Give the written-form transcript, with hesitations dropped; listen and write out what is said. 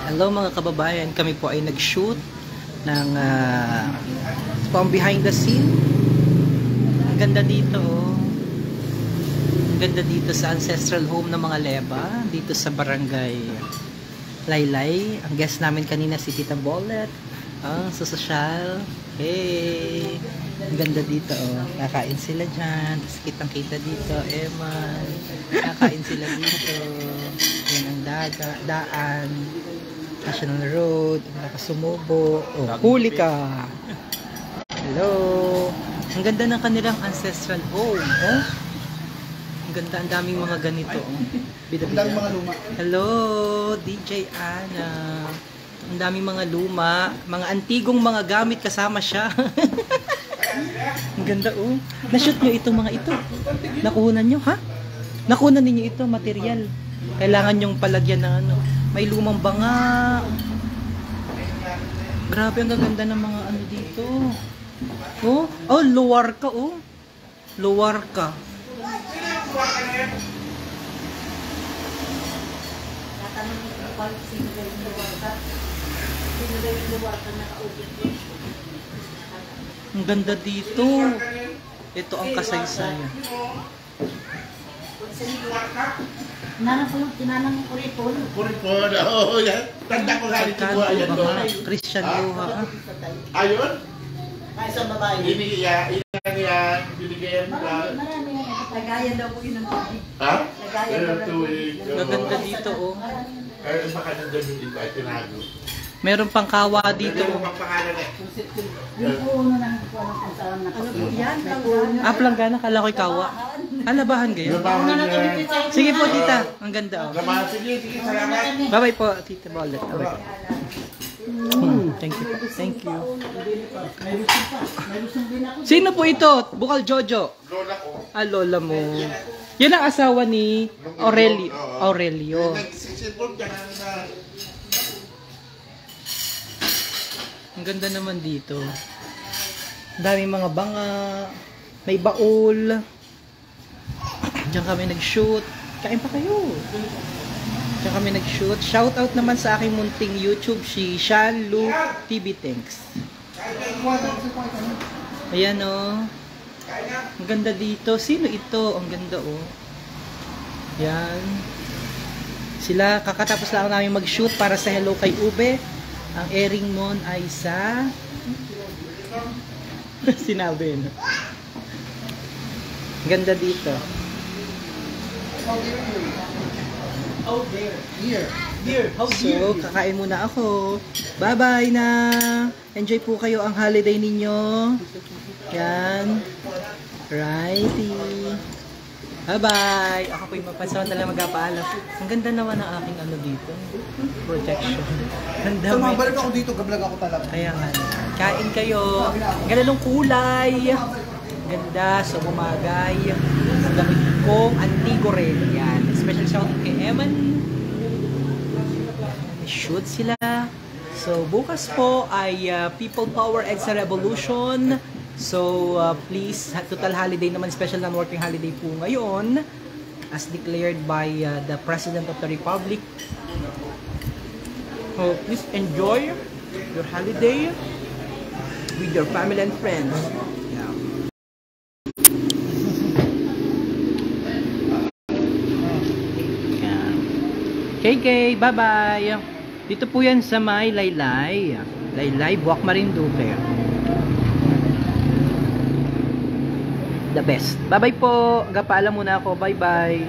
Hello mga kababayan, kami po ay nag-shoot ng pang behind the scene. Ang ganda dito, oh. Ang ganda dito sa ancestral home ng mga Leba, dito sa barangay Laylay. Ang guest namin kanina si Tita Bolet, sa social. Hey, ang ganda dito, oh. Kakain sila dyan, tapos kitang kita dito, Eman. Kakain sila dito. Yan ang daan. National Road, nakasumubo. Oh, huli ka. Hello. Ang ganda ng kanilang ancestral home. Oh. Ang ganda, ang daming mga ganito. Oh. Bida-bida. Hello, DJ Ana. Ang daming mga luma, mga antigong mga gamit kasama siya. Ang ganda, oh. Na-shoot nyo itong mga ito. Nakuhunan nyo, ha? Nakuhunan ninyo ito, material. Kailangan yung palagyan ng ano. May lumang banga. Grabe, ang gaganda ng mga ano dito. Oh, luwar ka, oh. Luwar ka. Ang ganda dito. Ito ang kasaysayan. Nanang po yung tinanang kuripon. Kuripon, oo yan. Tanda ko sa ito buha yan doon. Christian Luha. Ayun? Ay, sa babae. Binigyan mo ka. Marami. Nagayan daw po yun ng tubig. Ha? Nagayan daw ng tubig. Gaganda dito, oh. Kaya baka nandun dito ay tinago. Meron pang kawa dito. Ano ang pangalan eh? Yung puno ng kung saan nakapagod. Ano po yan? Planggana, kala ko'y kawa. Labahan kayo. Sige po, tita. Ang ganda, oh. Sige, salamat. Bye-bye po, Tita Bolet. Okay. Thank you po. Thank you. Sino po ito? Bukal Jojo. Lola ko. Lola mo. Yan ang asawa ni Aurelio. Ang ganda naman dito. Ang daming mga banga. May baul. Diyan kami nag-shoot. Kain pa kayo. Diyan kami nag-shoot. Shoutout naman sa aking munting YouTube, si Shanlu TV Thanks. Ayan, oh. Ang ganda dito. Sino ito? Ang ganda, oh. Yan. Sila, kakatapos lang namin mag-shoot para sa Hello kay Ube. Ang airing mon ay sa sinabi, no? Ang ganda dito. Oh, there. Here. So, kakain muna ako. Bye-bye na. Enjoy po kayo ang holiday ninyo. Yan. Righty. Bye-bye. Ako po yung mapansamantala magpapaalam. Ang ganda naman ang aking ano dito. Projection. Ganda. So, mabalik ako dito. Gablag ako talaga. Kaya nga. Kain kayo. Ang ganda ng kulay. Ganda. So, bumagay. Ang gamit kong antigo rin. Yan. Special shout out kay Eman. Shoot sila. So, bukas po ay People Power EDSA Revolution. So, please, total holiday naman, special non-working holiday po ngayon as declared by the President of the Republic. So, please enjoy your holiday with your family and friends. Yeah. KK, bye-bye! Dito po yan sa may Laylay. Laylay, Buwak Marinduque. The best. Bye-bye po. Gapaalam muna ako. Bye-bye.